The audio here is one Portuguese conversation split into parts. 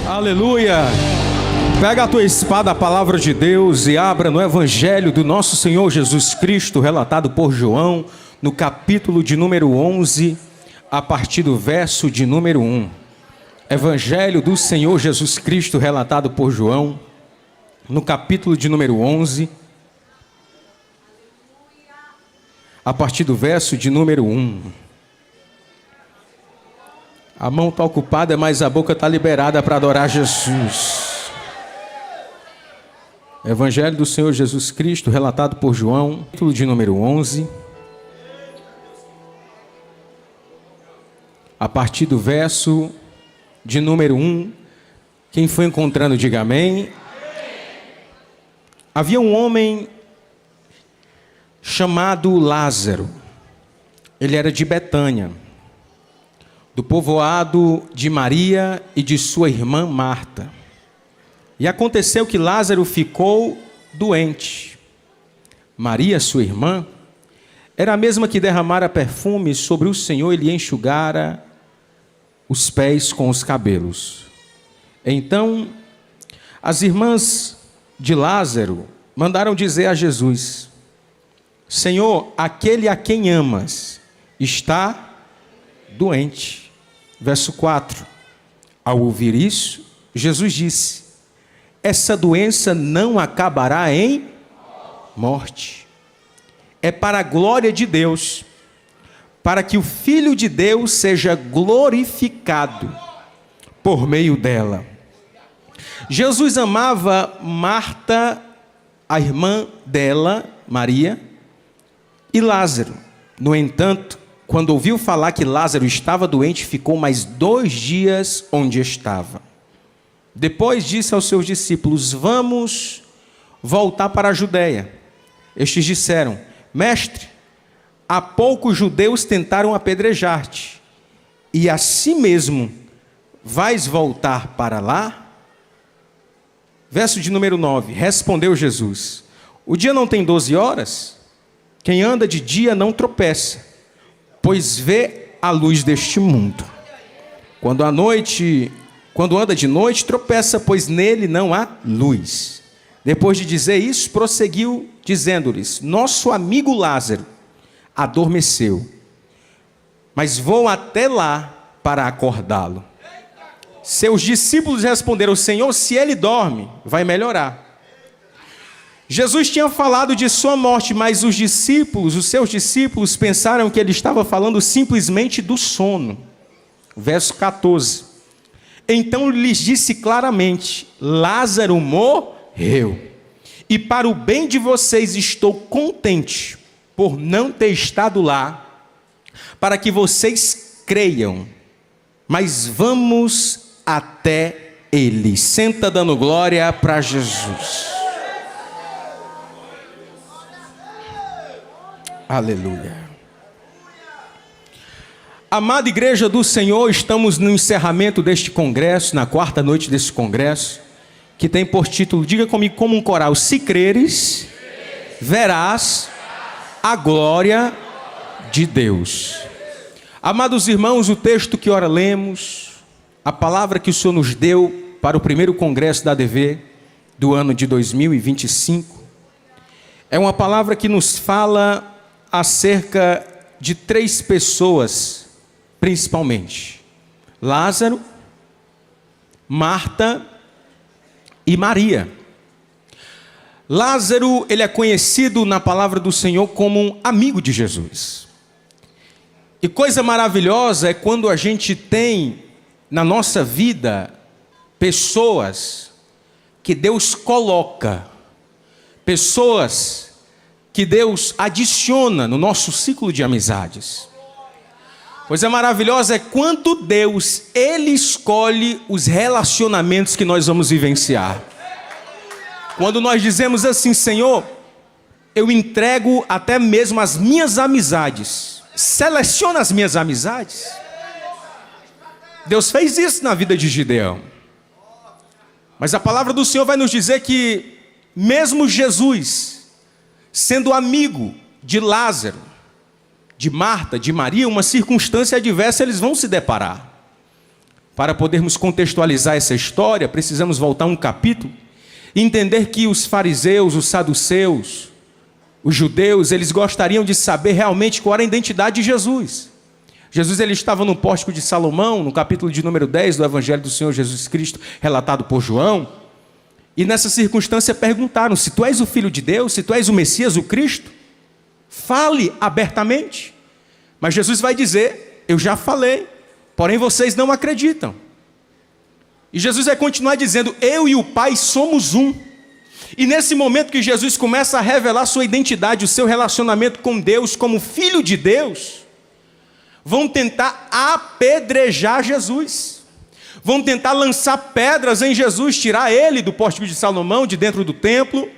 Aleluia! Pega a tua espada, a palavra de Deus, e abra no Evangelho do nosso Senhor Jesus Cristo, relatado por João, no capítulo de número 11, a partir do verso de número 1. Evangelho do Senhor Jesus Cristo, relatado por João, no capítulo de número 11, a partir do verso de número 1. A mão está ocupada, mas a boca está liberada para adorar Jesus. Evangelho do Senhor Jesus Cristo, relatado por João, capítulo de número 11, a partir do verso de número 1. Quem foi encontrando, diga amém. Havia um homem chamado Lázaro. Ele era de Betânia, do povoado de Maria e de sua irmã Marta. E aconteceu que Lázaro ficou doente. Maria, sua irmã, era a mesma que derramara perfume sobre o Senhor e lhe enxugara os pés com os cabelos. Então, as irmãs de Lázaro mandaram dizer a Jesus: Senhor, aquele a quem amas está doente. Verso 4. Ao ouvir isso, Jesus disse: essa doença não acabará em morte. É para a glória de Deus, para que o Filho de Deus seja glorificado por meio dela. Jesus amava Marta, a irmã dela, Maria, e Lázaro. No entanto, quando ouviu falar que Lázaro estava doente, ficou mais 2 dias onde estava. Depois disse aos seus discípulos: vamos voltar para a Judeia. Estes disseram: Mestre, há pouco os judeus tentaram apedrejar-te, e assim mesmo vais voltar para lá? Verso de número 9. Respondeu Jesus: o dia não tem 12 horas? Quem anda de dia não tropeça, pois vê a luz deste mundo. Quando anda de noite, tropeça, pois nele não há luz. Depois de dizer isso, prosseguiu, dizendo-lhes: nosso amigo Lázaro adormeceu, mas vou até lá para acordá-lo. Seus discípulos responderam: Senhor, se ele dorme, vai melhorar. Jesus tinha falado de sua morte, mas os seus discípulos, pensaram que ele estava falando simplesmente do sono. Verso 14. Então lhes disse claramente: Lázaro morreu, e para o bem de vocês estou contente por não ter estado lá, para que vocês creiam. Mas vamos até ele. Senta dando glória para Jesus. Aleluia. Amada igreja do Senhor, estamos no encerramento deste congresso, na 4ª noite desse congresso, que tem por título, diga comigo como um coral: se creres, verás a glória de Deus. Amados irmãos, o texto que ora lemos, a palavra que o Senhor nos deu para o primeiro congresso da ADV do ano de 2025, é uma palavra que nos fala acerca de 3 pessoas, principalmente: Lázaro, Marta e Maria. Lázaro, ele é conhecido na palavra do Senhor como um amigo de Jesus. E coisa maravilhosa é quando a gente tem na nossa vida pessoas que Deus coloca, pessoas que Deus adiciona no nosso ciclo de amizades. Coisa maravilhosa é quando Deus, Ele escolhe os relacionamentos que nós vamos vivenciar. Quando nós dizemos assim: Senhor, eu entrego até mesmo as minhas amizades, seleciona as minhas amizades. Deus fez isso na vida de Gideão. Mas a palavra do Senhor vai nos dizer que mesmo Jesus, sendo amigo de Lázaro, de Marta, de Maria, uma circunstância adversa eles vão se deparar. Para podermos contextualizar essa história, precisamos voltar um capítulo e entender que os fariseus, os saduceus, os judeus, eles gostariam de saber realmente qual era a identidade de Jesus. Jesus ele estava no pórtico de Salomão, no capítulo de número 10 do Evangelho do Senhor Jesus Cristo, relatado por João. E nessa circunstância perguntaram, se tu és o Filho de Deus, se tu és o Messias, o Cristo, fale abertamente. Mas Jesus vai dizer, eu já falei, porém vocês não acreditam. E Jesus vai continuar dizendo, eu e o Pai somos um. E nesse momento que Jesus começa a revelar sua identidade, o seu relacionamento com Deus como Filho de Deus, vão tentar apedrejar Jesus. Vão tentar lançar pedras em Jesus, tirar ele do pórtico de Salomão, de dentro do templo,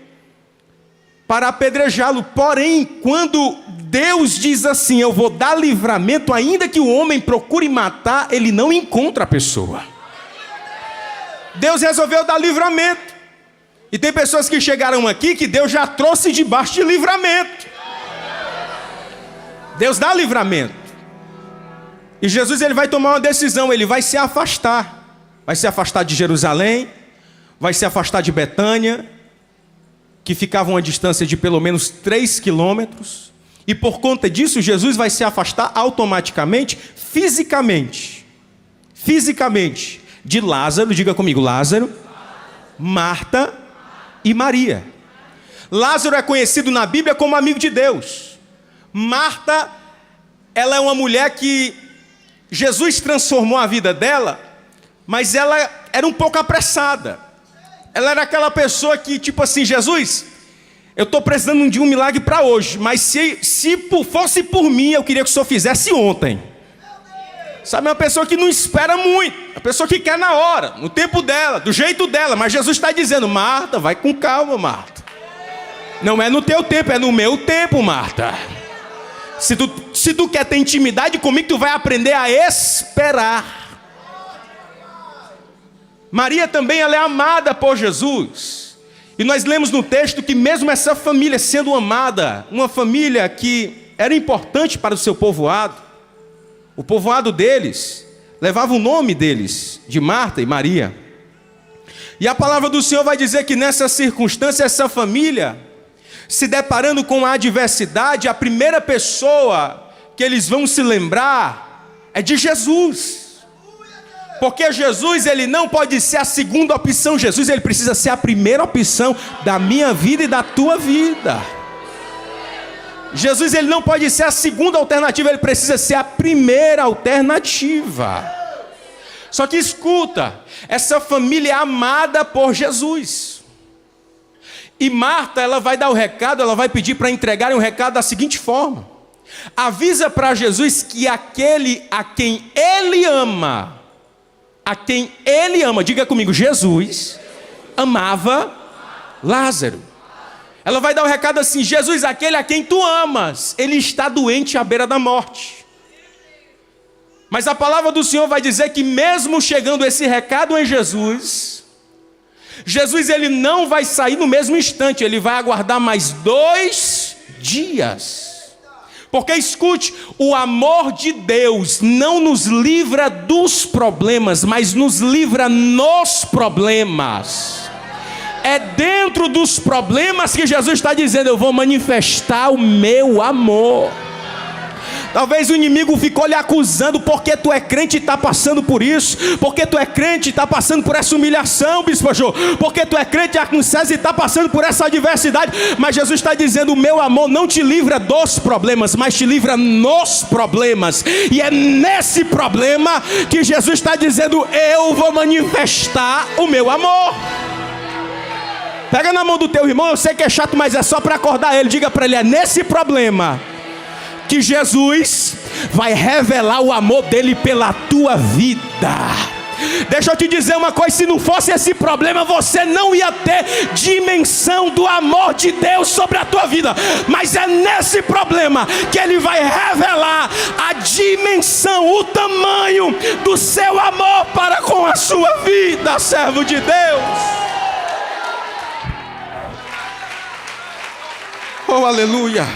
para apedrejá-lo. Porém, quando Deus diz assim, eu vou dar livramento, ainda que o homem procure matar, ele não encontra a pessoa. Deus resolveu dar livramento. E tem pessoas que chegaram aqui que Deus já trouxe debaixo de livramento. Deus dá livramento. E Jesus ele vai tomar uma decisão, ele vai se afastar. Vai se afastar de Jerusalém, vai se afastar de Betânia, que ficava a uma distância de pelo menos 3 quilômetros. E por conta disso, Jesus vai se afastar automaticamente, fisicamente, de Lázaro, diga comigo, Lázaro, Marta e Maria. Lázaro é conhecido na Bíblia como amigo de Deus. Marta, ela é uma mulher que Jesus transformou a vida dela, mas ela era um pouco apressada. Ela era aquela pessoa que, tipo assim, Jesus, eu estou precisando de um milagre para hoje, mas se fosse por mim, eu queria que o Senhor fizesse ontem. Sabe, uma pessoa que não espera muito, uma pessoa que quer na hora, no tempo dela, do jeito dela. Mas Jesus está dizendo, Marta, vai com calma, Marta. Não é no teu tempo, é no meu tempo, Marta. Se tu quer ter intimidade comigo, tu vai aprender a esperar. Maria também, ela é amada por Jesus. E nós lemos no texto que mesmo essa família sendo amada, uma família que era importante para o seu povoado, o povoado deles levava o nome deles, de Marta e Maria. E a palavra do Senhor vai dizer que nessa circunstância, essa família, se deparando com a adversidade, a primeira pessoa que eles vão se lembrar é de Jesus. Porque Jesus, ele não pode ser a segunda opção. Jesus, ele precisa ser a primeira opção da minha vida e da tua vida. Jesus, ele não pode ser a segunda alternativa, ele precisa ser a primeira alternativa. Só que escuta, essa família é amada por Jesus. E Marta, ela vai dar o recado, ela vai pedir para entregarem o recado da seguinte forma: avisa para Jesus que aquele a quem ele ama, diga comigo, Jesus amava Lázaro. Ela vai dar o recado assim, Jesus, aquele a quem tu amas, ele está doente à beira da morte. Mas a palavra do Senhor vai dizer que mesmo chegando esse recado em Jesus, ele não vai sair no mesmo instante, ele vai aguardar mais 2 dias. Porque escute, o amor de Deus não nos livra dos problemas, mas nos livra nos problemas. É dentro dos problemas que Jesus está dizendo, eu vou manifestar o meu amor. Talvez o inimigo ficou lhe acusando, porque tu é crente e está passando por isso, porque tu é crente e está passando por essa humilhação, Bispo Jô, porque tu é crente e está passando por essa adversidade. Mas Jesus está dizendo, o meu amor não te livra dos problemas, mas te livra nos problemas. E é nesse problema que Jesus está dizendo, eu vou manifestar o meu amor. Pega na mão do teu irmão, eu sei que é chato, mas é só para acordar ele. Diga para ele, é nesse problema que Jesus vai revelar o amor dele pela tua vida. Deixa eu te dizer uma coisa, se não fosse esse problema, você não ia ter dimensão do amor de Deus sobre a tua vida. Mas é nesse problema que ele vai revelar a dimensão, o tamanho do seu amor para com a sua vida, servo de Deus. Oh, aleluia.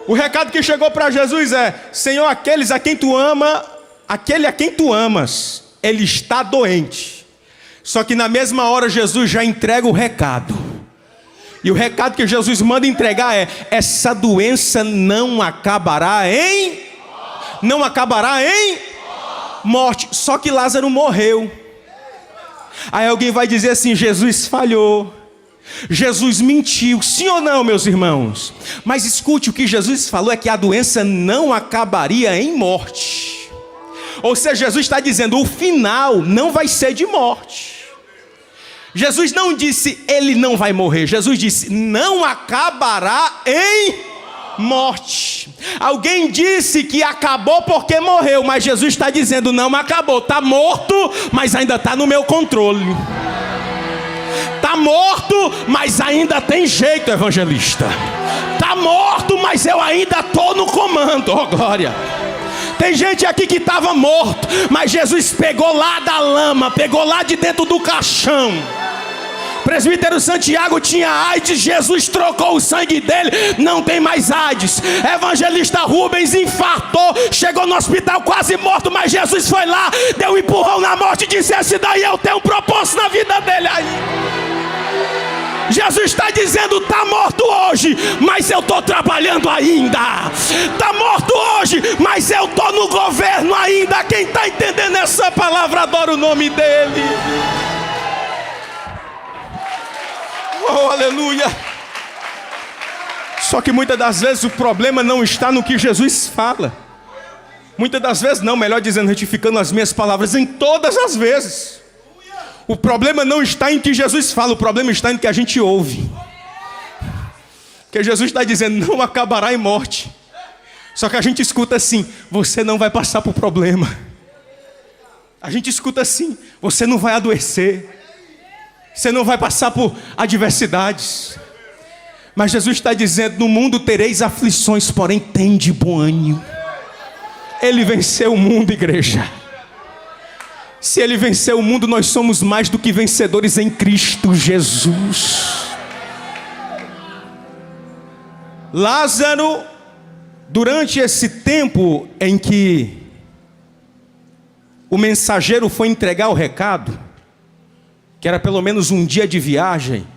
O recado que chegou para Jesus é: Senhor, aquele a quem tu amas, ele está doente. Só que na mesma hora Jesus já entrega o recado. E o recado que Jesus manda entregar é: essa doença não acabará em morte. Só que Lázaro morreu. Aí alguém vai dizer assim: Jesus falhou, Jesus mentiu. Sim ou não, meus irmãos? Mas escute, o que Jesus falou é que a doença não acabaria em morte. Ou seja, Jesus está dizendo: o final não vai ser de morte. Jesus não disse ele não vai morrer. Jesus disse não acabará em morte. Alguém disse que acabou porque morreu, mas Jesus está dizendo não acabou. Está morto, mas ainda está no meu controle. Está morto, mas ainda tem jeito, evangelista. Está morto, mas eu ainda estou no comando. Oh, glória. Tem gente aqui que estava morto, mas Jesus pegou lá da lama, pegou lá de dentro do caixão. Presbítero Santiago tinha AIDS, Jesus trocou o sangue dele, não tem mais AIDS. Evangelista Rubens infartou, chegou no hospital quase morto, mas Jesus foi lá, deu um empurrão na morte e disse: esse daí eu tenho um propósito na vida dele aí. Jesus está dizendo: está morto hoje, mas eu estou trabalhando ainda. Está morto hoje, mas eu estou no governo ainda. Quem está entendendo essa palavra, adora o nome dele. Oh, aleluia. Só que muitas das vezes o problema não está no que Jesus fala. Muitas das vezes não, melhor dizendo, retificando as minhas palavras, em todas as vezes. O problema não está em que Jesus fala, o problema está em que a gente ouve. Porque Jesus está dizendo: não acabará em morte. Só que a gente escuta assim: você não vai passar por problema. A gente escuta assim: você não vai adoecer. Você não vai passar por adversidades. Mas Jesus está dizendo: no mundo tereis aflições, porém tende bom ânimo. Ele venceu o mundo, igreja. Se ele venceu o mundo, nós somos mais do que vencedores em Cristo Jesus. Lázaro, durante esse tempo em que o mensageiro foi entregar o recado, que era pelo menos um dia de viagem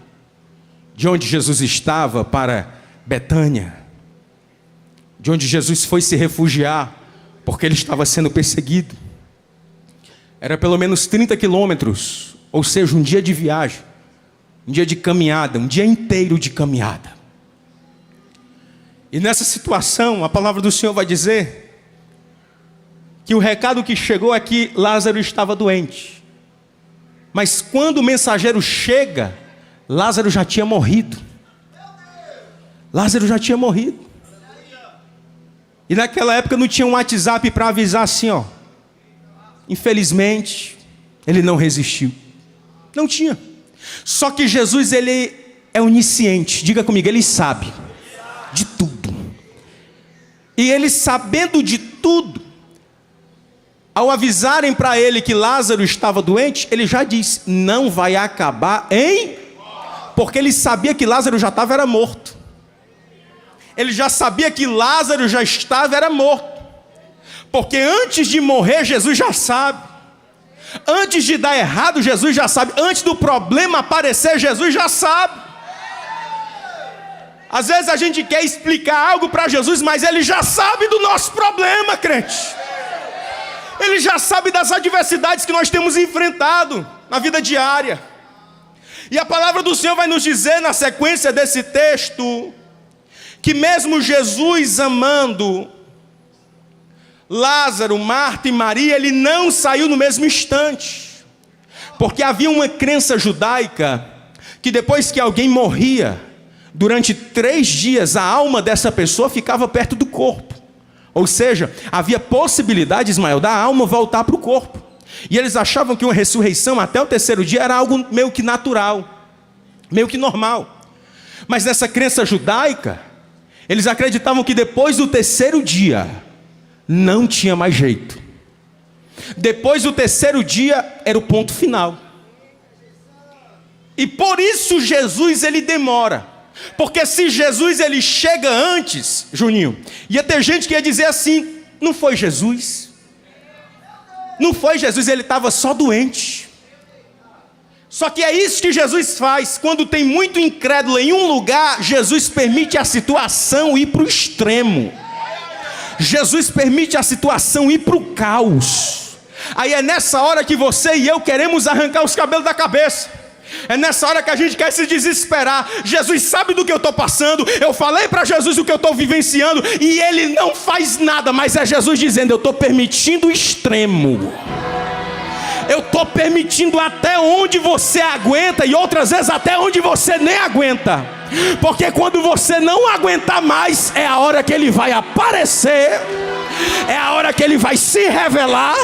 de onde Jesus estava para Betânia, de onde Jesus foi se refugiar porque ele estava sendo perseguido. Era pelo menos 30 quilômetros, ou seja, um dia de viagem, um dia de caminhada, um dia inteiro de caminhada. E nessa situação, a palavra do Senhor vai dizer que o recado que chegou é que Lázaro estava doente. Mas quando o mensageiro chega, Lázaro já tinha morrido. Lázaro já tinha morrido. E naquela época não tinha um WhatsApp para avisar assim, ó. Infelizmente, ele não resistiu. Não tinha. Só que Jesus, ele é onisciente. Diga comigo, ele sabe de tudo. E ele, sabendo de tudo, ao avisarem para ele que Lázaro estava doente, ele já disse: não vai acabar em... Porque ele sabia que Lázaro já era morto. Ele já sabia que Lázaro já era morto. Porque antes de morrer, Jesus já sabe. Antes de dar errado, Jesus já sabe. Antes do problema aparecer, Jesus já sabe. Às vezes a gente quer explicar algo para Jesus, mas ele já sabe do nosso problema, crente. Ele já sabe das adversidades que nós temos enfrentado na vida diária. E a palavra do Senhor vai nos dizer na sequência desse texto que mesmo Jesus amando Lázaro, Marta e Maria, ele não saiu no mesmo instante. Porque havia uma crença judaica que depois que alguém morria, durante 3 dias a alma dessa pessoa ficava perto do corpo. Ou seja, havia possibilidade, Ismael, da alma voltar para o corpo. E eles achavam que uma ressurreição até o 3º dia era algo meio que natural, meio que normal. Mas nessa crença judaica, eles acreditavam que depois do 3º dia, não tinha mais jeito. Depois do 3º dia, era o ponto final. E por isso Jesus, ele demora. Porque se Jesus ele chega antes, Juninho, ia ter gente que ia dizer assim: não foi Jesus. Não foi Jesus, ele estava só doente. Só que é isso que Jesus faz. Quando tem muito incrédulo em um lugar, Jesus permite a situação ir para o extremo. Jesus permite a situação ir para o caos. Aí é nessa hora que você e eu queremos arrancar os cabelos da cabeça. É nessa hora que a gente quer se desesperar. Jesus sabe do que eu estou passando. Eu falei para Jesus o que eu estou vivenciando e Ele não faz nada. Mas é Jesus dizendo: eu estou permitindo o extremo. Eu estou permitindo até onde você aguenta, e outras vezes até onde você nem aguenta. Porque quando você não aguentar mais, é a hora que Ele vai aparecer, é a hora que Ele vai se revelar.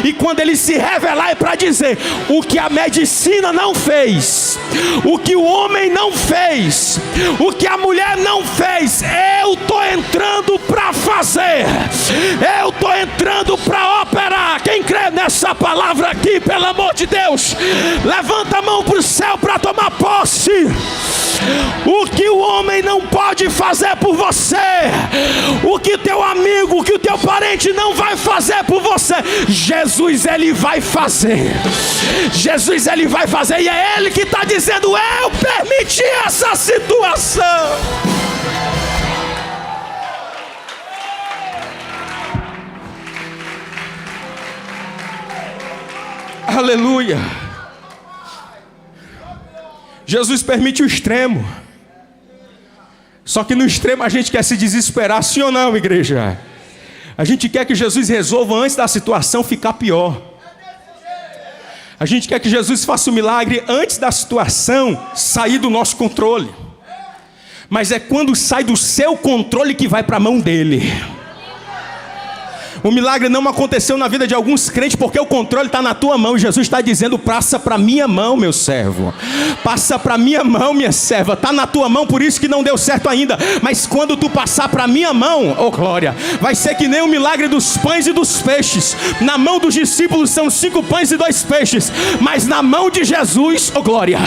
E quando Ele se revelar é para dizer: o que a medicina não fez, o que o homem não fez, o que a mulher não fez, eu estou entrando para fazer. Eu estou entrando para operar. Quem crê nessa palavra aqui, pelo amor de Deus, levanta a mão para o céu para tomar posse. O que o homem não pode fazer por você, o que teu amigo, o que o teu parente não vai fazer por você, Jesus ele vai fazer. Jesus ele vai fazer. E é Ele que está dizendo: eu permiti essa situação. Aleluia. Jesus permite o extremo. Só que no extremo a gente quer se desesperar, sim ou não, igreja? A gente quer que Jesus resolva antes da situação ficar pior. A gente quer que Jesus faça o milagre antes da situação sair do nosso controle. Mas é quando sai do seu controle que vai para a mão dele. O milagre não aconteceu na vida de alguns crentes porque o controle está na tua mão. E Jesus está dizendo: passa para a minha mão, meu servo. Passa para a minha mão, minha serva. Está na tua mão, por isso que não deu certo ainda. Mas quando tu passar para a minha mão, oh glória, vai ser que nem o milagre dos pães e dos peixes. Na mão dos discípulos são 5 pães e 2 peixes. Mas na mão de Jesus, oh glória,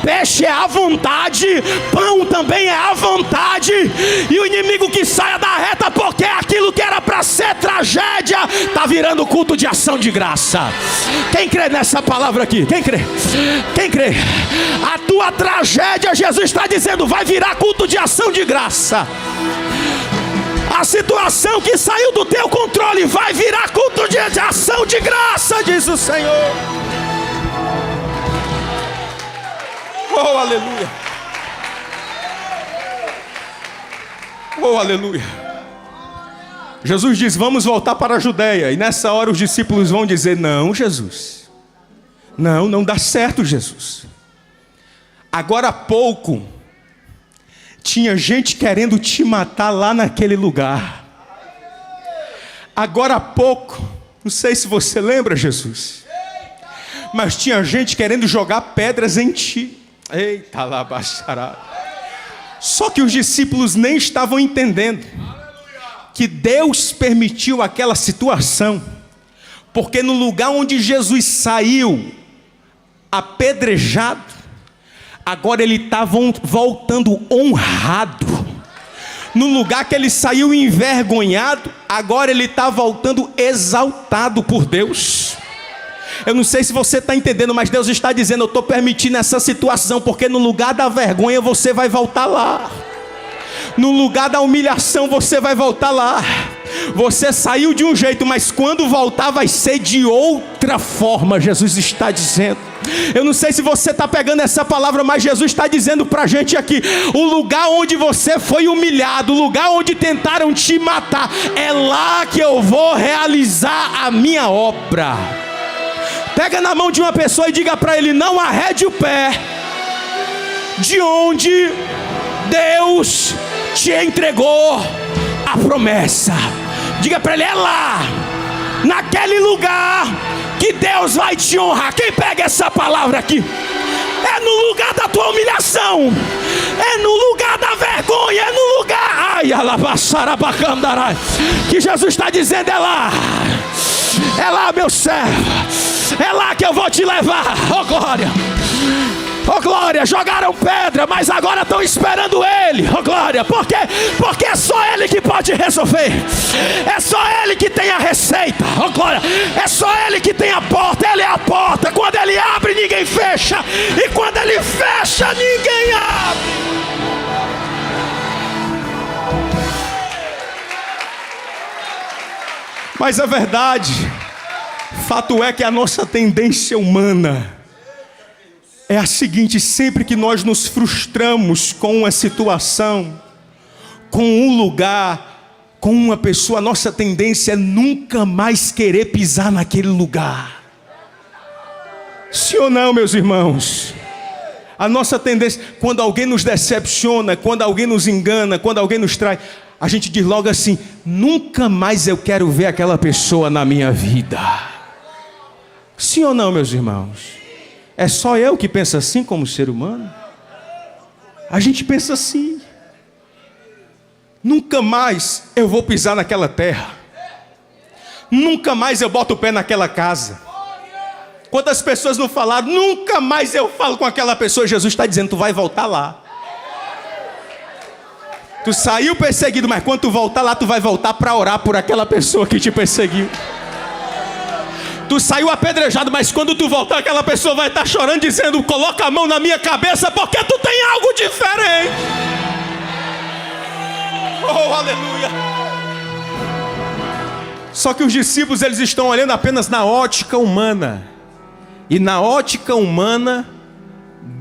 peixe é à vontade, pão também é à vontade. E o inimigo que saia da reta, porque aquilo que era para ser tragédia está virando culto de ação de graça. Quem crê nessa palavra aqui? Quem crê? Quem crê? A tua tragédia, Jesus está dizendo, vai virar culto de ação de graça. A situação que saiu do teu controle vai virar culto de ação de graça, diz o Senhor. Oh, aleluia. Oh, aleluia. Jesus diz: vamos voltar para a Judeia. E nessa hora os discípulos vão dizer: não, Jesus. Não dá certo, Jesus. Agora há pouco tinha gente querendo te matar lá naquele lugar. Agora há pouco, não sei se você lembra, Jesus, mas tinha gente querendo jogar pedras em ti. Eita lá, baixará. Só que os discípulos nem estavam entendendo que Deus permitiu aquela situação, porque no lugar onde Jesus saiu apedrejado, agora ele estava voltando honrado. No lugar que ele saiu envergonhado, agora ele está voltando exaltado por Deus. Eu não sei se você está entendendo, mas Deus está dizendo: eu estou permitindo essa situação, porque no lugar da vergonha você vai voltar lá. No lugar da humilhação você vai voltar lá. Você saiu de um jeito, mas quando voltar vai ser de outra forma, Jesus está dizendo. Eu não sei se você está pegando essa palavra, mas Jesus está dizendo para a gente aqui: o lugar onde você foi humilhado, o lugar onde tentaram te matar, é lá que eu vou realizar a minha obra. Pega na mão de uma pessoa e diga para ele: não arrede o pé de onde Deus te entregou a promessa. Diga para ele: é lá, naquele lugar, que Deus vai te honrar. Quem pega essa palavra aqui? É no lugar da tua humilhação, é no lugar da vergonha, é no lugar, ai, alabaçarabacandarai, que Jesus está dizendo: é lá, meu servo, é lá que eu vou te levar. Oh glória, Oh glória, jogaram pedra, mas agora estão esperando ele. Oh glória, por quê? Porque é só ele que pode resolver. É só ele que tem a receita. Oh glória, é só ele que tem a porta. Ele é a porta. Quando ele abre, ninguém fecha. E quando ele fecha, ninguém abre. Mas a verdade, fato é que a nossa tendência humana é a seguinte: sempre que nós nos frustramos com uma situação, com um lugar, com uma pessoa, a nossa tendência é nunca mais querer pisar naquele lugar. Sim ou não, meus irmãos? A nossa tendência, quando alguém nos decepciona, quando alguém nos engana, quando alguém nos trai, a gente diz logo assim: nunca mais eu quero ver aquela pessoa na minha vida. Sim ou não, meus irmãos? É só eu que penso assim como ser humano? A gente pensa assim: nunca mais eu vou pisar naquela terra. Nunca mais eu boto o pé naquela casa. Quantas pessoas não falaram: nunca mais eu falo com aquela pessoa? Jesus está dizendo: tu vai voltar lá. Tu saiu perseguido, mas quando tu voltar lá, tu vai voltar para orar por aquela pessoa que te perseguiu. Tu saiu apedrejado, mas quando tu voltar, aquela pessoa vai estar chorando, dizendo: coloca a mão na minha cabeça, porque tu tem algo diferente. Oh, aleluia. Só que os discípulos, eles estão olhando apenas na ótica humana. E na ótica humana,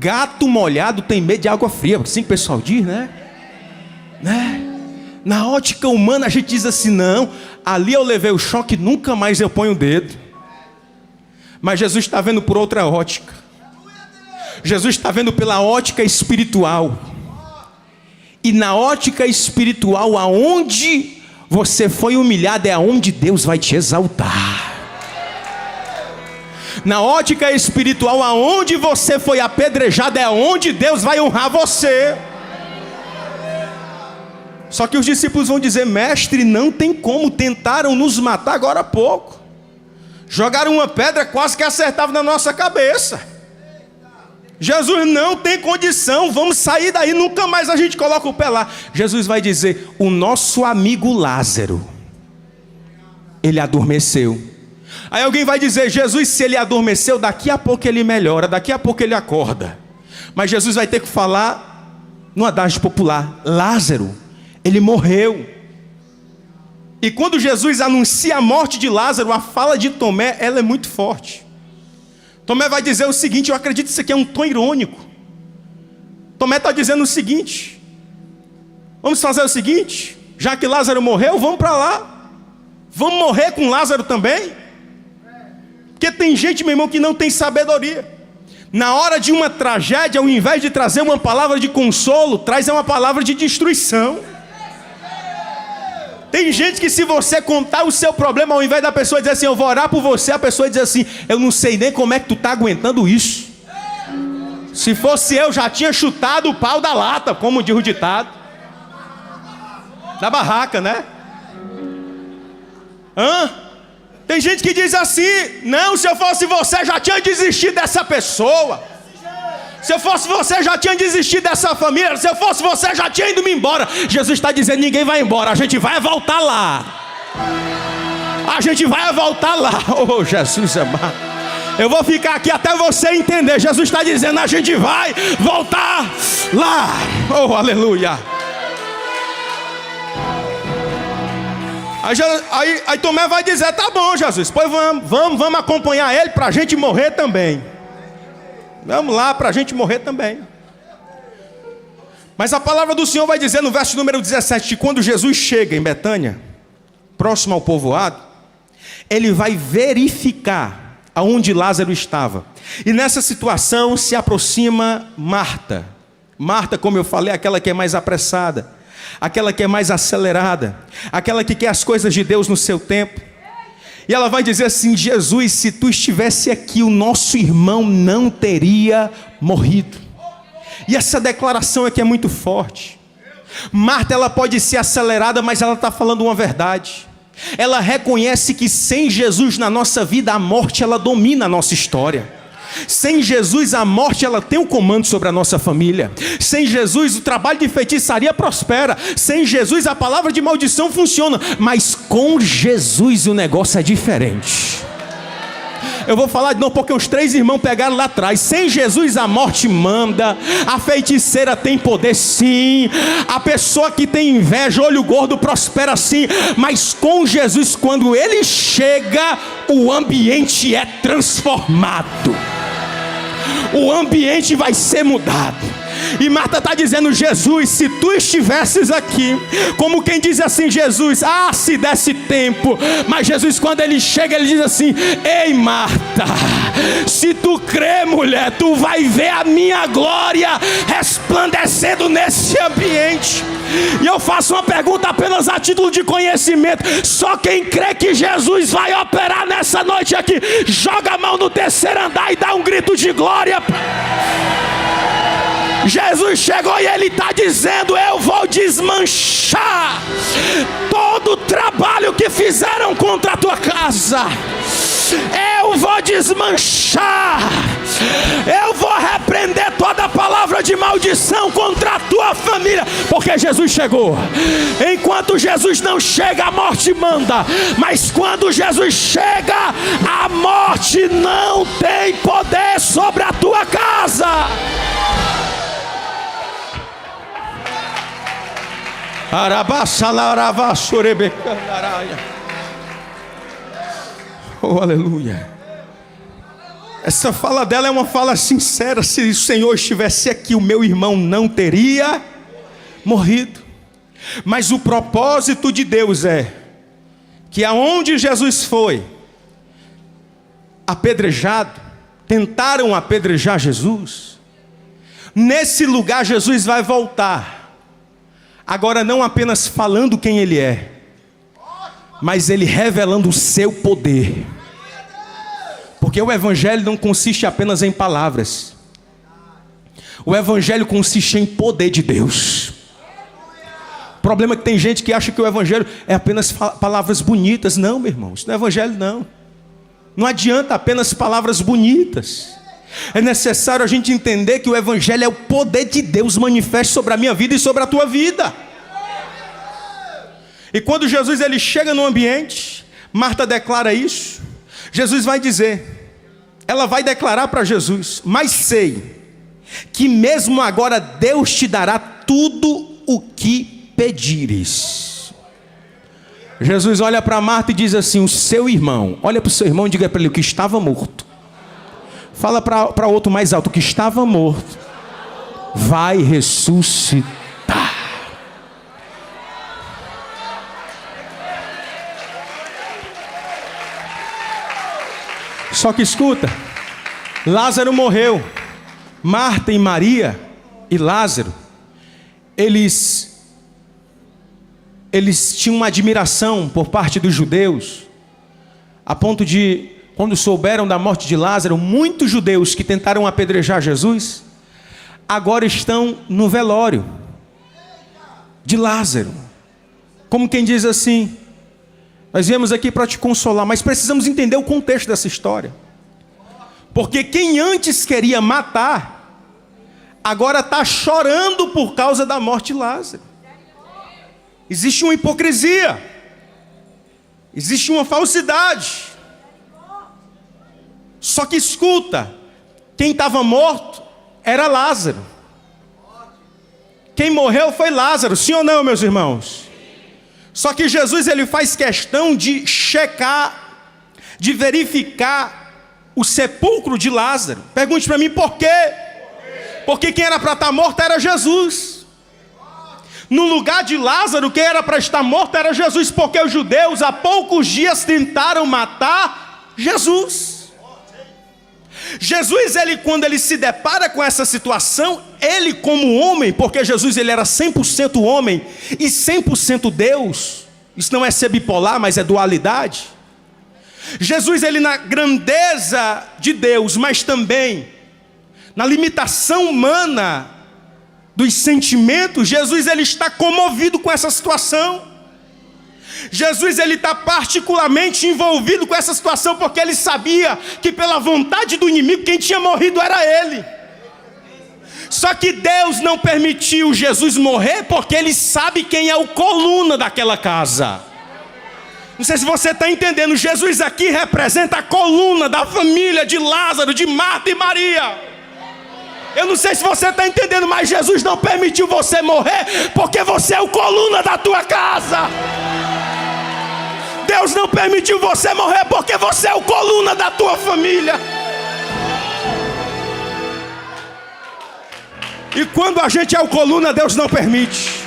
gato molhado tem medo de água fria. Assim que o pessoal diz, né? Na ótica humana a gente diz assim: não, ali eu levei o choque, nunca mais eu ponho o dedo. Mas Jesus está vendo por outra ótica. Jesus está vendo pela ótica espiritual. E na ótica espiritual, aonde você foi humilhado é aonde Deus vai te exaltar. Na ótica espiritual, aonde você foi apedrejado é aonde Deus vai honrar você. Só que os discípulos vão dizer: mestre, não tem como, tentaram nos matar agora há pouco. Jogaram uma pedra, quase que acertava na nossa cabeça. Jesus, não tem condição, vamos sair daí, nunca mais a gente coloca o pé lá. Jesus vai dizer: o nosso amigo Lázaro, ele adormeceu. Aí alguém vai dizer: Jesus, se ele adormeceu, daqui a pouco ele melhora, daqui a pouco ele acorda. Mas Jesus vai ter que falar no adágio popular: Lázaro, ele morreu. E quando Jesus anuncia a morte de Lázaro, a fala de Tomé, ela é muito forte. Tomé vai dizer o seguinte: eu acredito que isso aqui é um tom irônico. Tomé está dizendo o seguinte: vamos fazer o seguinte, já que Lázaro morreu, vamos para lá. Vamos morrer com Lázaro também? Porque tem gente, meu irmão, que não tem sabedoria. Na hora de uma tragédia, ao invés de trazer uma palavra de consolo, traz uma palavra de destruição. Tem gente que, se você contar o seu problema, ao invés da pessoa dizer assim: eu vou orar por você, a pessoa diz assim: eu não sei nem como é que tu está aguentando isso. Se fosse eu, já tinha chutado o pau da lata, como diz o ditado. Da barraca, né? Tem gente que diz assim: não, se eu fosse você, já tinha desistido dessa pessoa. Se eu fosse você, já tinha desistido dessa família. Se eu fosse você, já tinha ido-me embora. Jesus está dizendo: ninguém vai embora, a gente vai voltar lá. A gente vai voltar lá. Oh, Jesus amado, eu vou ficar aqui até você entender. Jesus está dizendo: a gente vai voltar lá. Oh, aleluia. Aí Tomé vai dizer: tá bom, Jesus, pois vamos acompanhar ele para a gente morrer também. Vamos lá para a gente morrer também. Mas a palavra do Senhor vai dizer no verso número 17, que quando Jesus chega em Betânia, próximo ao povoado, ele vai verificar aonde Lázaro estava. E nessa situação se aproxima Marta. Marta, como eu falei, é aquela que é mais apressada, aquela que é mais acelerada, aquela que quer as coisas de Deus no seu tempo. E ela vai dizer assim: Jesus, se tu estivesse aqui, o nosso irmão não teria morrido. E essa declaração aqui é muito forte. Marta, ela pode ser acelerada, mas ela está falando uma verdade. Ela reconhece que sem Jesus na nossa vida, a morte, ela domina a nossa história. Sem Jesus, a morte ela tem o comando sobre a nossa família. Sem Jesus, o trabalho de feitiçaria prospera. Sem Jesus, a palavra de maldição funciona. Mas com Jesus o negócio é diferente. Eu vou falar de novo porque os 3 irmãos pegaram lá atrás. Sem Jesus a morte manda. A feiticeira tem poder sim. A pessoa que tem inveja, olho gordo, prospera sim. Mas com Jesus, quando ele chega, o ambiente é transformado. O ambiente vai ser mudado. E Marta está dizendo: Jesus, se tu estivesses aqui, como quem diz assim: Jesus, se desse tempo. Mas Jesus, quando ele chega, ele diz assim: ei Marta, se tu crê, mulher, tu vai ver a minha glória resplandecendo nesse ambiente. E eu faço uma pergunta apenas a título de conhecimento: só quem crê que Jesus vai operar nessa noite aqui, joga a mão no 3º andar e dá um grito de glória. Jesus chegou e ele está dizendo: eu vou desmanchar todo o trabalho que fizeram contra a tua casa. Eu vou desmanchar. Eu vou repreender toda palavra de maldição contra a tua família, porque Jesus chegou. Enquanto Jesus não chega, a morte manda. Mas quando Jesus chega, a morte não tem poder sobre a tua casa. Oh, aleluia. Essa fala dela é uma fala sincera. Se o Senhor estivesse aqui, o meu irmão não teria morrido. Mas o propósito de Deus é que aonde Jesus foi apedrejado, tentaram apedrejar Jesus, nesse lugar Jesus vai voltar. Agora não apenas falando quem ele é, mas ele revelando o seu poder. Porque o evangelho não consiste apenas em palavras. O evangelho consiste em poder de Deus. O problema é que tem gente que acha que o evangelho é apenas palavras bonitas. Não, meu irmão, isso não é evangelho não. Não adianta apenas palavras bonitas. É necessário a gente entender que o evangelho é o poder de Deus manifesto sobre a minha vida e sobre a tua vida. E quando Jesus ele chega no ambiente, Marta declara isso. Jesus vai dizer, ela vai declarar para Jesus: mas sei que mesmo agora Deus te dará tudo o que pedires. Jesus olha para Marta e diz assim: o seu irmão, olha para o seu irmão e diga para ele: o que estava morto. Fala para outro mais alto: o que estava morto vai ressuscitar. Só que escuta, Lázaro morreu. Marta e Maria e Lázaro, eles tinham uma admiração por parte dos judeus, a ponto de, quando souberam da morte de Lázaro, muitos judeus que tentaram apedrejar Jesus, agora estão no velório de Lázaro. Como quem diz assim: nós viemos aqui para te consolar, mas precisamos entender o contexto dessa história. Porque quem antes queria matar, agora está chorando por causa da morte de Lázaro. Existe uma hipocrisia, existe uma falsidade. Só que escuta, quem estava morto era Lázaro. Quem morreu foi Lázaro, sim ou não, meus irmãos? Só que Jesus ele faz questão de checar, de verificar o sepulcro de Lázaro. Pergunte para mim por quê? Porque quem era para estar morto era Jesus. No lugar de Lázaro, quem era para estar morto era Jesus, porque os judeus há poucos dias tentaram matar Jesus. Jesus, ele, quando ele se depara com essa situação, ele como homem, porque Jesus ele era 100% homem e 100% Deus, isso não é ser bipolar, mas é dualidade. Jesus, ele na grandeza de Deus, mas também na limitação humana dos sentimentos, Jesus ele está comovido com essa situação. Jesus ele está particularmente envolvido com essa situação, porque ele sabia que pela vontade do inimigo quem tinha morrido era ele. Só que Deus não permitiu Jesus morrer, porque ele sabe quem é o coluna daquela casa. Não sei se você está entendendo, Jesus aqui representa a coluna da família de Lázaro, de Marta e Maria. Eu não sei se você está entendendo, mas Jesus não permitiu você morrer, porque você é o coluna da tua casa. Deus não permitiu você morrer, porque você é o coluna da tua família. E quando a gente é o coluna, Deus não permite.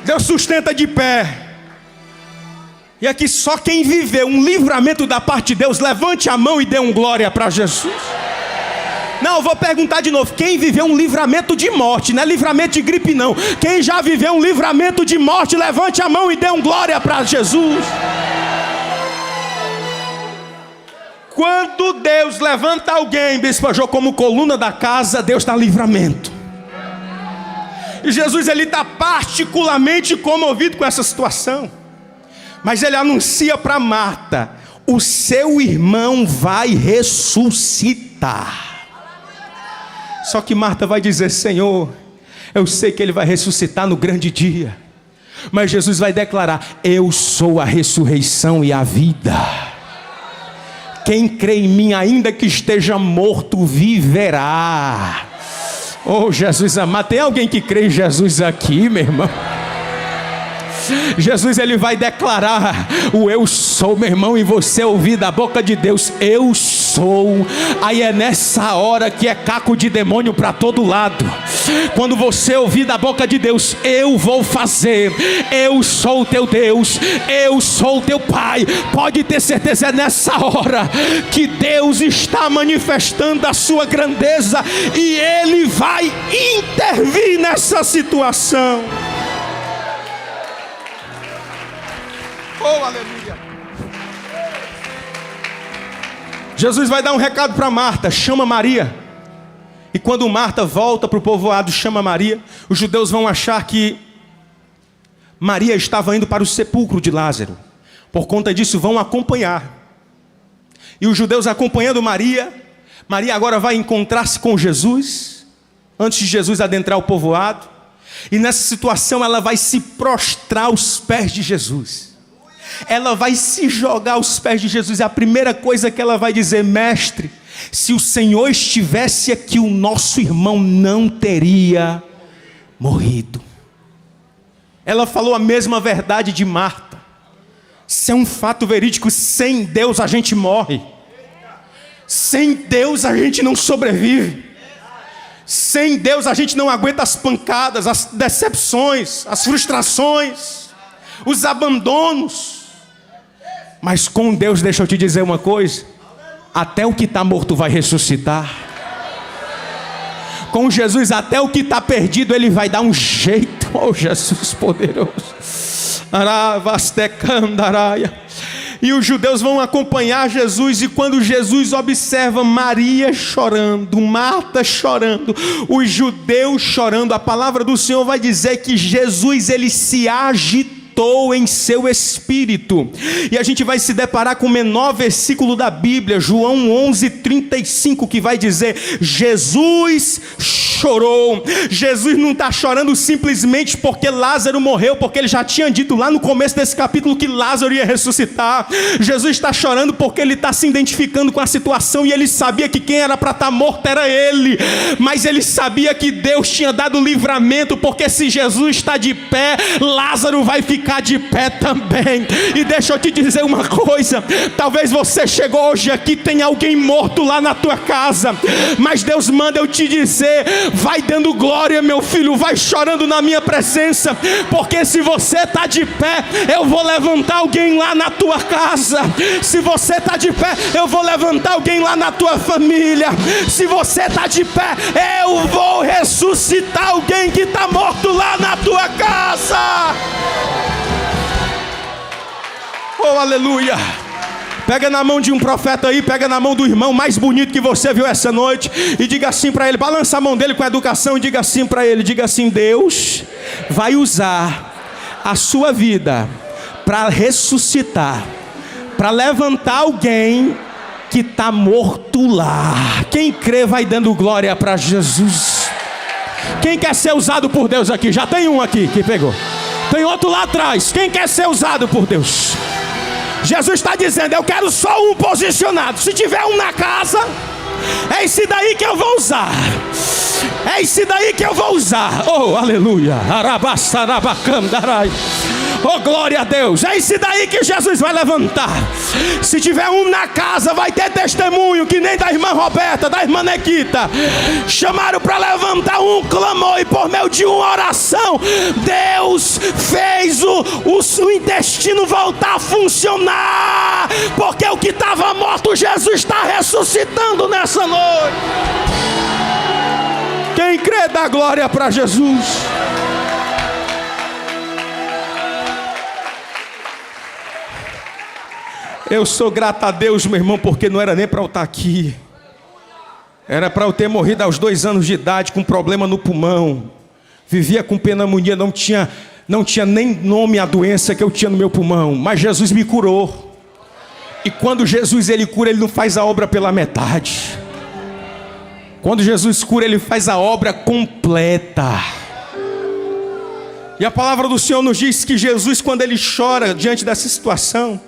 Deus sustenta de pé. E aqui só quem viveu um livramento da parte de Deus, levante a mão e dê um glória para Jesus. Não, eu vou perguntar de novo. Quem viveu um livramento de morte, não é livramento de gripe não. Quem já viveu um livramento de morte, levante a mão e dê um glória para Jesus. Quando Deus levanta alguém, Bispo Jô, como coluna da casa, Deus dá livramento. E Jesus ele está particularmente comovido com essa situação. Mas ele anuncia para Marta: o seu irmão vai ressuscitar. Só que Marta vai dizer: Senhor, eu sei que ele vai ressuscitar no grande dia. Mas Jesus vai declarar: eu sou a ressurreição e a vida. Quem crê em mim, ainda que esteja morto, viverá. Oh, Jesus amado, tem alguém que crê em Jesus aqui, meu irmão? Jesus ele vai declarar o eu sou, meu irmão, e você ouvir da boca de Deus: eu sou. Aí é nessa hora que é caco de demônio para todo lado. Quando você ouvir da boca de Deus: eu vou fazer, eu sou o teu Deus, eu sou o teu Pai, pode ter certeza, é nessa hora que Deus está manifestando a sua grandeza e Ele vai intervir nessa situação. Oh, aleluia. Jesus vai dar um recado para Marta: chama Maria. E quando Marta volta para o povoado, chama Maria, os judeus vão achar que Maria estava indo para o sepulcro de Lázaro. Por conta disso vão acompanhar. E os judeus acompanhando Maria, Maria agora vai encontrar-se com Jesus, antes de Jesus adentrar o povoado. E nessa situação ela vai se prostrar aos pés de Jesus. Ela vai se jogar aos pés de Jesus. E a primeira coisa que ela vai dizer: mestre, se o Senhor estivesse aqui, o nosso irmão não teria morrido. Ela falou a mesma verdade de Marta. Isso é um fato verídico. Sem Deus a gente morre. Sem Deus a gente não sobrevive. Sem Deus a gente não aguenta as pancadas, as decepções, as frustrações, os abandonos. Mas com Deus, deixa eu te dizer uma coisa: até o que está morto vai ressuscitar. Com Jesus, até o que está perdido Ele vai dar um jeito. Oh, Jesus poderoso. E os judeus vão acompanhar Jesus. E quando Jesus observa Maria chorando, Marta chorando, os judeus chorando, a palavra do Senhor vai dizer que Jesus ele se agitou em seu espírito. E a gente vai se deparar com o menor versículo da Bíblia, João 11:35, que vai dizer: Jesus chorou. Jesus não está chorando simplesmente porque Lázaro morreu, porque ele já tinha dito lá no começo desse capítulo que Lázaro ia ressuscitar. Jesus está chorando porque ele está se identificando com a situação, e ele sabia que quem era para estar morto era ele, mas ele sabia que Deus tinha dado livramento, porque se Jesus está de pé, Lázaro vai ficar de pé também. E deixa eu te dizer uma coisa: talvez você chegou hoje aqui, tem alguém morto lá na tua casa, mas Deus manda eu te dizer: vai dando glória, meu filho, vai chorando na minha presença, porque se você está de pé, eu vou levantar alguém lá na tua casa. Se você está de pé, eu vou levantar alguém lá na tua família. Se você está de pé, eu vou ressuscitar alguém que está morto lá na tua casa. Oh, aleluia. Pega na mão de um profeta aí, pega na mão do irmão mais bonito que você viu essa noite e diga assim para ele, balança a mão dele com educação e diga assim para ele, diga assim: Deus vai usar a sua vida para ressuscitar, para levantar alguém que está morto lá. Quem crê vai dando glória para Jesus. Quem quer ser usado por Deus aqui? Já tem um aqui que pegou. Tem outro lá atrás. Quem quer ser usado por Deus? Jesus está dizendo: eu quero só um posicionado. Se tiver um na casa, é esse daí que eu vou usar. É esse daí que eu vou usar. Oh, aleluia. Oh, glória a Deus. É esse daí que Jesus vai levantar. Se tiver um na casa, vai ter testemunho, que nem da irmã Roberta, da irmã Nequita. Chamaram para levantar um clamor, e por meio de uma oração, Deus fez o intestino voltar a funcionar. Porque o que estava morto, Jesus está ressuscitando nessa noite. Quem crê, dá glória para Jesus. Eu sou grato a Deus, meu irmão, porque não era nem para eu estar aqui. Era para eu ter morrido aos 2 anos de idade com problema no pulmão. Vivia com pneumonia, não tinha nem nome a doença que eu tinha no meu pulmão. Mas Jesus me curou. E quando Jesus ele cura, ele não faz a obra pela metade. Quando Jesus cura, ele faz a obra completa. E a palavra do Senhor nos diz que Jesus, quando ele chora diante dessa situação,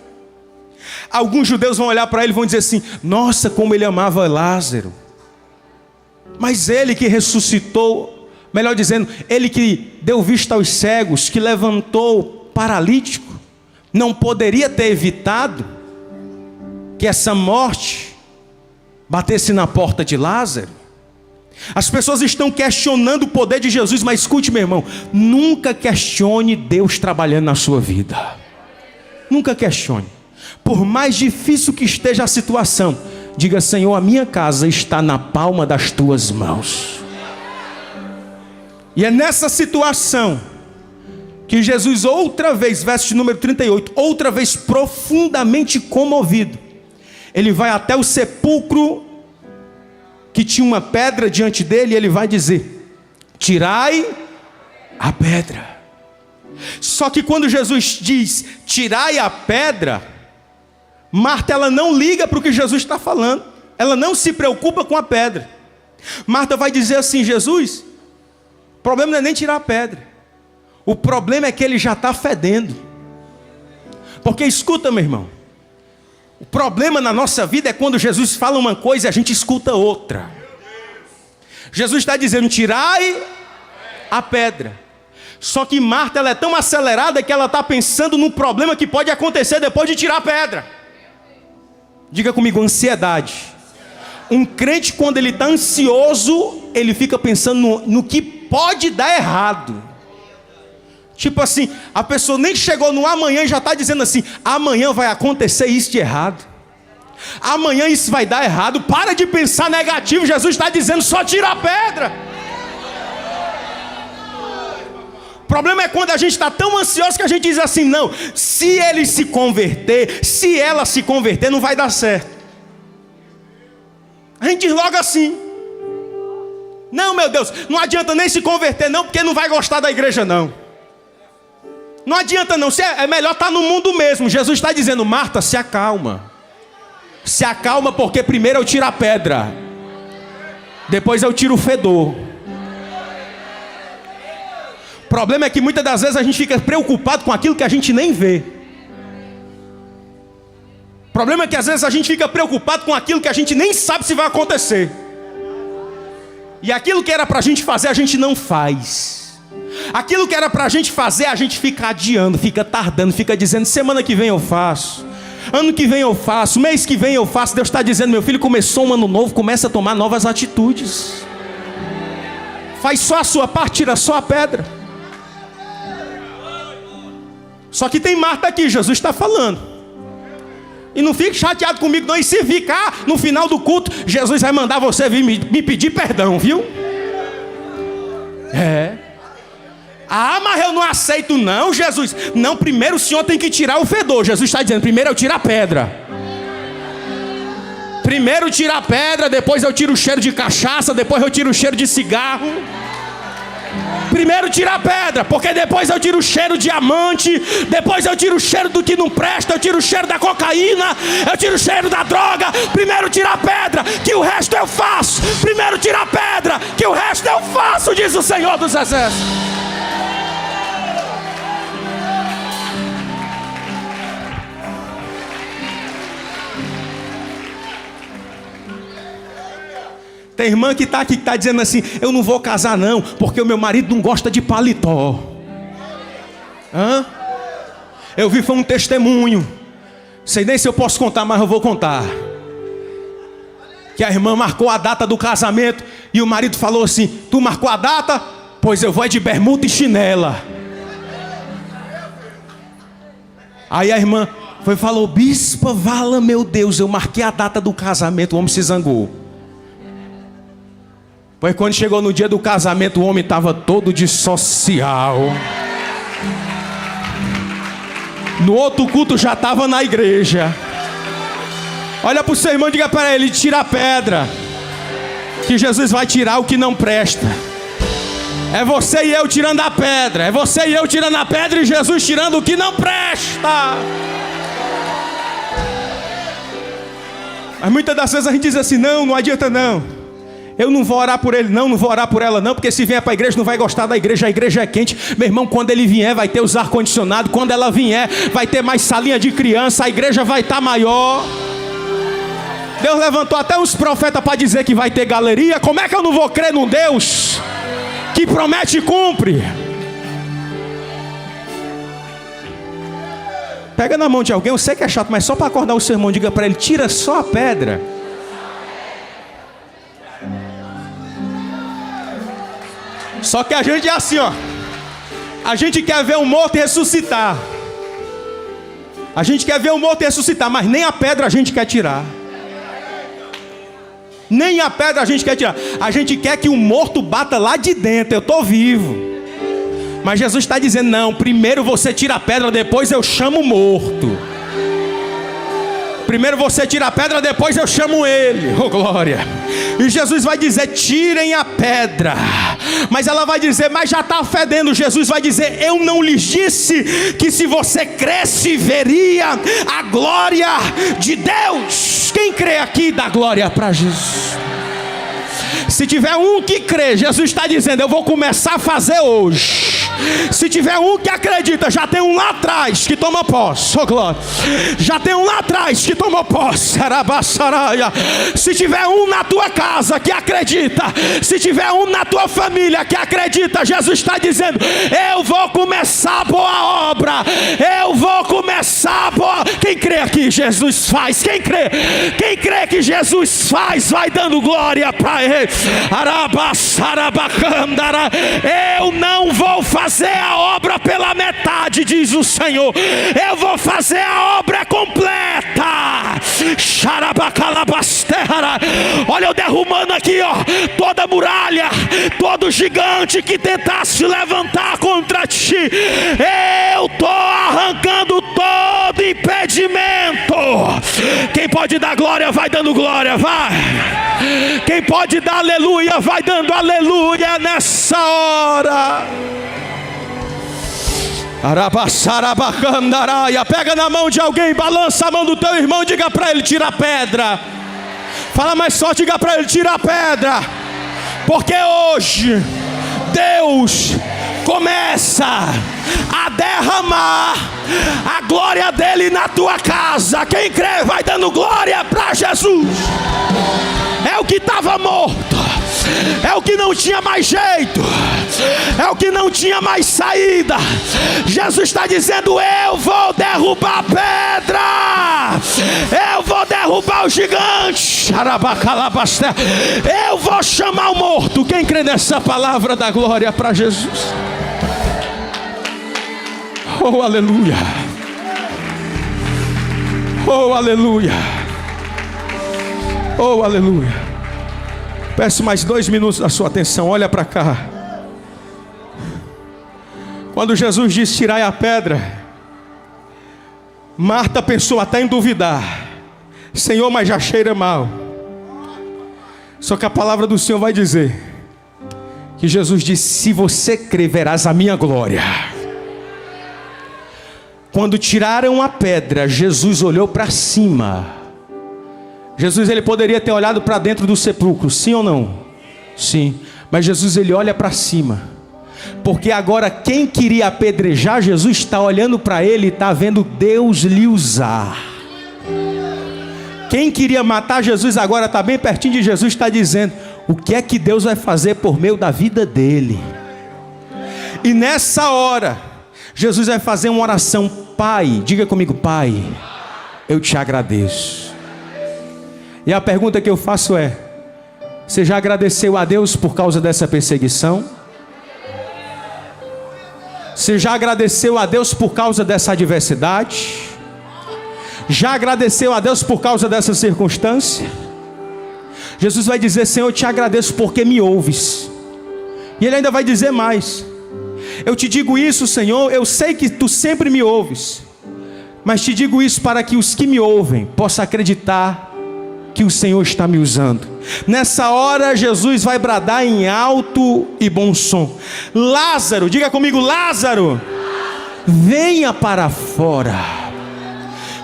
alguns judeus vão olhar para ele e vão dizer assim: nossa, como ele amava Lázaro. Mas ele que ressuscitou, melhor dizendo, ele que deu vista aos cegos, que levantou o paralítico, não poderia ter evitado que essa morte batesse na porta de Lázaro? As pessoas estão questionando o poder de Jesus, mas escute, meu irmão, nunca questione Deus trabalhando na sua vida. Nunca questione. Por mais difícil que esteja a situação, diga: Senhor, a minha casa está na palma das tuas mãos. E é nessa situação que Jesus outra vez, verso de número 38, outra vez profundamente comovido, ele vai até o sepulcro que tinha uma pedra diante dele, e ele vai dizer: tirai a pedra. Só que quando Jesus diz tirai a pedra, Marta, ela não liga para o que Jesus está falando. Ela não se preocupa com a pedra. Marta vai dizer assim: Jesus, o problema não é nem tirar a pedra. O problema é que ele já está fedendo. Porque escuta, meu irmão, o problema na nossa vida é quando Jesus fala uma coisa e a gente escuta outra. Jesus está dizendo: tirai a pedra. Só que Marta, ela é tão acelerada que ela está pensando no problema que pode acontecer depois de tirar a pedra. Diga comigo: ansiedade. Um crente, quando ele está ansioso, ele fica pensando no que pode dar errado. Tipo assim, a pessoa nem chegou no amanhã e já está dizendo assim: amanhã vai acontecer isso de errado, amanhã isso vai dar errado. Para de pensar negativo. Jesus está dizendo: só tira a pedra. O problema é quando a gente está tão ansioso que a gente diz assim: não, se ele se converter, se ela se converter, não vai dar certo. A gente diz logo assim: não, meu Deus, não adianta nem se converter não, porque não vai gostar da igreja não. Não adianta não, é melhor estar no mundo mesmo. Jesus está dizendo: Marta, se acalma. Se acalma, porque primeiro eu tiro a pedra, depois eu tiro o fedor. O problema é que muitas das vezes a gente fica preocupado com aquilo que a gente nem vê. O problema é que às vezes a gente fica preocupado com aquilo que a gente nem sabe se vai acontecer. E aquilo que era para a gente fazer, a gente não faz. Aquilo que era para a gente fazer, a gente fica adiando, fica tardando, fica dizendo: semana que vem eu faço, ano que vem eu faço, mês que vem eu faço. Deus está dizendo: meu filho, começou um ano novo, começa a tomar novas atitudes. Faz só a sua parte, tira só a pedra. Só que tem Marta aqui, Jesus está falando. E não fique chateado comigo não. E se ficar no final do culto, Jesus vai mandar você vir me pedir perdão, viu? Ah, mas eu não aceito não, Jesus. Não, primeiro o senhor tem que tirar o fedor. Jesus está dizendo: primeiro eu tiro a pedra. Primeiro eu tiro a pedra, depois eu tiro o cheiro de cachaça, depois eu tiro o cheiro de cigarro. Primeiro tira a pedra, porque depois eu tiro o cheiro de diamante, depois eu tiro o cheiro do que não presta, eu tiro o cheiro da cocaína, eu tiro o cheiro da droga. Primeiro tira a pedra, que o resto eu faço. Primeiro tira a pedra, que o resto eu faço, diz o Senhor dos Exércitos. Tem irmã que está aqui, que está dizendo assim: eu não vou casar não, porque o meu marido não gosta de paletó. Hã? Eu vi, foi um testemunho. Sei nem se eu posso contar, mas eu vou contar. Que a irmã marcou a data do casamento e o marido falou assim: tu marcou a data? Pois eu vou de bermuda e chinela. Aí a irmã falou: bispa, vala meu Deus, eu marquei a data do casamento. O homem se zangou. Pois quando chegou no dia do casamento, o homem estava todo de social. No outro culto já estava na igreja. Olha para o seu irmão e diga para ele: tira a pedra, que Jesus vai tirar o que não presta. É você e eu tirando a pedra. É você e eu tirando a pedra e Jesus tirando o que não presta. Mas muitas das vezes a gente diz assim: não adianta não. Eu não vou orar por ele não vou orar por ela não, porque se vier para a igreja não vai gostar da igreja, a igreja é quente. Meu irmão, quando ele vier vai ter os ar-condicionado, quando ela vier vai ter mais salinha de criança, a igreja vai estar maior. Deus levantou até uns profetas para dizer que vai ter galeria. Como é que eu não vou crer num Deus que promete e cumpre? Pega na mão de alguém, eu sei que é chato, mas só para acordar o seu irmão, diga para ele: tira só a pedra. Só que a gente é assim, ó. A gente quer ver um morto ressuscitar. A gente quer ver um morto ressuscitar, mas nem a pedra a gente quer tirar. Nem a pedra a gente quer tirar. A gente quer que o morto bata lá de dentro: eu estou vivo. Mas Jesus está dizendo: não, primeiro você tira a pedra, depois eu chamo o morto. Primeiro você tira a pedra, depois eu chamo ele. Oh glória. E Jesus vai dizer: tirem a pedra. Mas ela vai dizer: mas já está fedendo. Jesus vai dizer: eu não lhes disse que se você cresce veria a glória de Deus? Quem crê aqui dá glória para Jesus? Se tiver um que crê, Jesus está dizendo: eu vou começar a fazer hoje. Se tiver um que acredita, já tem um lá atrás que toma posse. Oh glória. Já tem um lá atrás que tomou posse. Se tiver um na tua casa que acredita, se tiver um na tua família que acredita, Jesus está dizendo: eu vou começar a boa obra. Eu vou começar a boa. Quem crê aqui, Jesus faz. Quem crê que Jesus faz, vai dando glória para ele. Eu não vou fazer a obra pela metade, diz o Senhor. Eu vou fazer a obra completa. Olha eu derrubando aqui, ó, toda muralha, todo gigante que tentasse levantar contra ti. Eu estou arrancando todo impedimento. Quem pode dar glória vai dando glória, vai. Quem pode dar aleluia vai dando aleluia nessa hora. Pega na mão de alguém, balança a mão do teu irmão, diga para ele: tira a pedra. Fala mais forte, diga para ele: tira a pedra. Porque hoje Deus começa a derramar a glória dele na tua casa. Quem crê vai dando glória para Jesus. É o que estava morto, é o que não tinha mais jeito, é o que não tinha mais saída. Jesus está dizendo: eu vou derrubar a pedra, eu vou derrubar o gigante, eu vou chamar o morto. Quem crê nessa palavra dá glória para Jesus. Oh aleluia, oh aleluia, oh aleluia. Peço mais 2 minutos da sua atenção. Olha para cá. Quando Jesus disse: tirai a pedra, Marta pensou até em duvidar: Senhor, mas já cheira mal. Só que a palavra do Senhor vai dizer que Jesus disse: se você crer, verás a minha glória. Quando tiraram a pedra, Jesus olhou para cima. Jesus, ele poderia ter olhado para dentro do sepulcro, sim ou não? Sim. Mas Jesus, ele olha para cima, porque agora quem queria apedrejar Jesus está olhando para ele e está vendo Deus lhe usar. Quem queria matar Jesus agora está bem pertinho de Jesus, está dizendo: o que é que Deus vai fazer por meio da vida dele? E nessa hora, Jesus vai fazer uma oração: Pai, diga comigo, Pai, eu te agradeço. E a pergunta que eu faço é: você já agradeceu a Deus por causa dessa perseguição? Você já agradeceu a Deus por causa dessa adversidade? Já agradeceu a Deus por causa dessa circunstância? Jesus vai dizer: Senhor, eu te agradeço porque me ouves. E ele ainda vai dizer mais: eu te digo isso, Senhor, eu sei que tu sempre me ouves, mas te digo isso para que os que me ouvem possam acreditar que o Senhor está me usando. Nessa hora Jesus vai bradar em alto e bom som: Lázaro, diga comigo, Lázaro, venha para fora.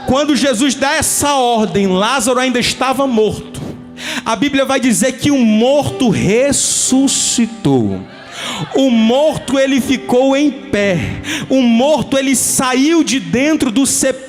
Quando Jesus dá essa ordem, Lázaro ainda estava morto. A Bíblia vai dizer que o morto ressuscitou. O morto, ele ficou em pé. O morto, ele saiu de dentro do sepulcro.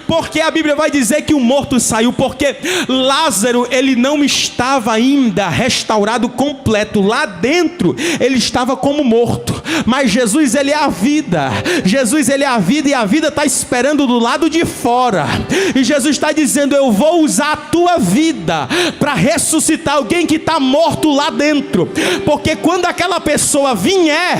Porque a Bíblia vai dizer que o morto saiu? Porque Lázaro, ele não estava ainda restaurado completo. Lá dentro ele estava como morto. Mas Jesus, ele é a vida. Jesus, ele é a vida, e a vida está esperando do lado de fora. E Jesus está dizendo: eu vou usar a tua vida para ressuscitar alguém que está morto lá dentro. Porque quando aquela pessoa vier,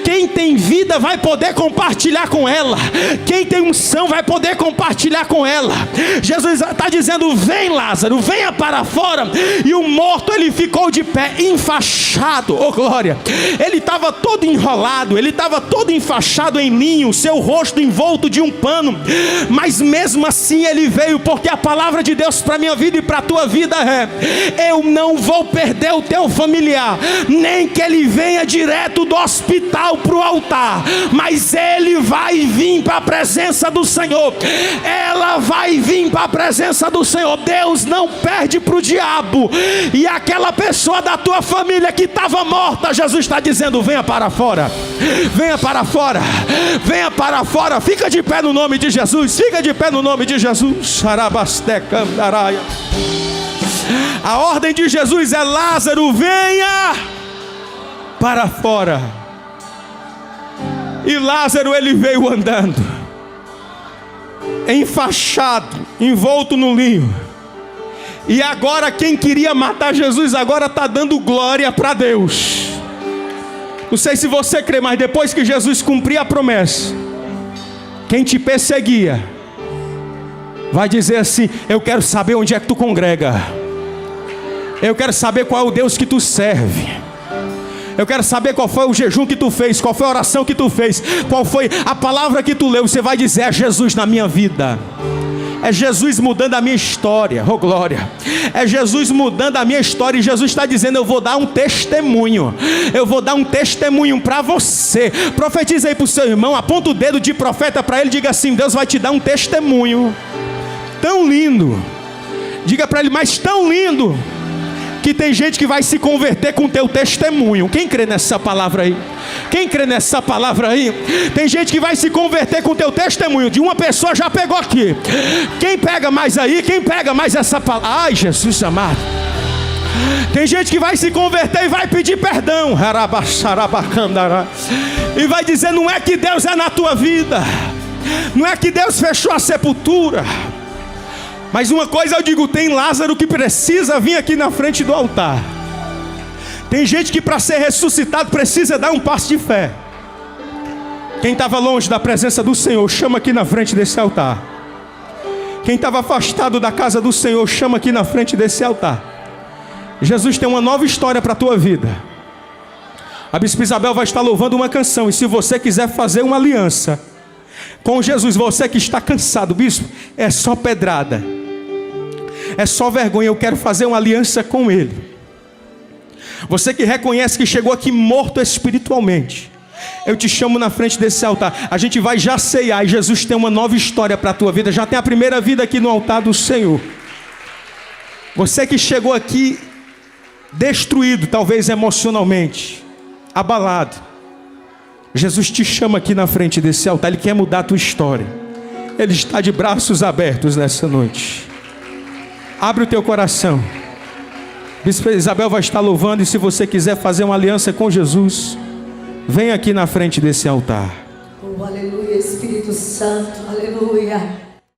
quem tem vida vai poder compartilhar com ela. Quem tem unção vai poder compartilhar com ela. Jesus está dizendo: vem, Lázaro, venha para fora. E o morto, ele ficou de pé, enfaixado. Oh glória! Ele estava todo enrolado, ele estava todo enfaixado em linho, seu rosto envolto de um pano. Mas mesmo assim ele veio, porque a palavra de Deus para a minha vida e para a tua vida é: eu não vou perder o teu familiar, nem que ele venha direto do hospital para o altar, mas ele vai vir para a presença do Senhor. Ela vai vir para a presença do Senhor. Deus não perde para o diabo. E aquela pessoa da tua família que estava morta, Jesus está dizendo: venha para fora, venha para fora, venha para fora. Fica de pé no nome de Jesus, fica de pé no nome de Jesus. A ordem de Jesus é: Lázaro, venha para fora. E Lázaro, ele veio andando, enfaixado, envolto no linho. E agora quem queria matar Jesus agora está dando glória para Deus. Não sei se você crê, mas depois que Jesus cumprir a promessa, quem te perseguia vai dizer assim: eu quero saber onde é que tu congrega, eu quero saber qual é o Deus que tu serve, eu quero saber qual foi o jejum que tu fez, qual foi a oração que tu fez, qual foi a palavra que tu leu. Você vai dizer: é Jesus na minha vida, é Jesus mudando a minha história. Oh glória! É Jesus mudando a minha história. E Jesus está dizendo: eu vou dar um testemunho, eu vou dar um testemunho para você. Profetiza aí para o seu irmão, aponta o dedo de profeta para ele, diga assim: Deus vai te dar um testemunho tão lindo. Diga para ele: mas tão lindo que tem gente que vai se converter com o teu testemunho. Quem crê nessa palavra aí? Quem crê nessa palavra aí? Tem gente que vai se converter com o teu testemunho. De uma pessoa já pegou aqui. Quem pega mais aí? Quem pega mais essa palavra? Ai, Jesus amado. Tem gente que vai se converter e vai pedir perdão. E vai dizer: não é que Deus é na tua vida, não é que Deus fechou a sepultura. Mas uma coisa eu digo: tem Lázaro que precisa vir aqui na frente do altar. Tem gente que para ser ressuscitado precisa dar um passo de fé. Quem estava longe da presença do Senhor, chama aqui na frente desse altar. Quem estava afastado da casa do Senhor, chama aqui na frente desse altar. Jesus tem uma nova história para a tua vida. A Bispa Isabel vai estar louvando uma canção. E se você quiser fazer uma aliança com Jesus, você que está cansado, bispo, é só pedrada, é só vergonha. Eu quero fazer uma aliança com Ele. Você que reconhece que chegou aqui morto espiritualmente, eu te chamo na frente desse altar. A gente vai já ceiar e Jesus tem uma nova história para a tua vida. Já tem a primeira vida aqui no altar do Senhor. Você que chegou aqui destruído, talvez emocionalmente, abalado, Jesus te chama aqui na frente desse altar. Ele quer mudar a tua história. Ele está de braços abertos nessa noite. Abre o teu coração. Bispo Isabel vai estar louvando. E se você quiser fazer uma aliança com Jesus, vem aqui na frente desse altar. Oh, aleluia, Espírito Santo, aleluia.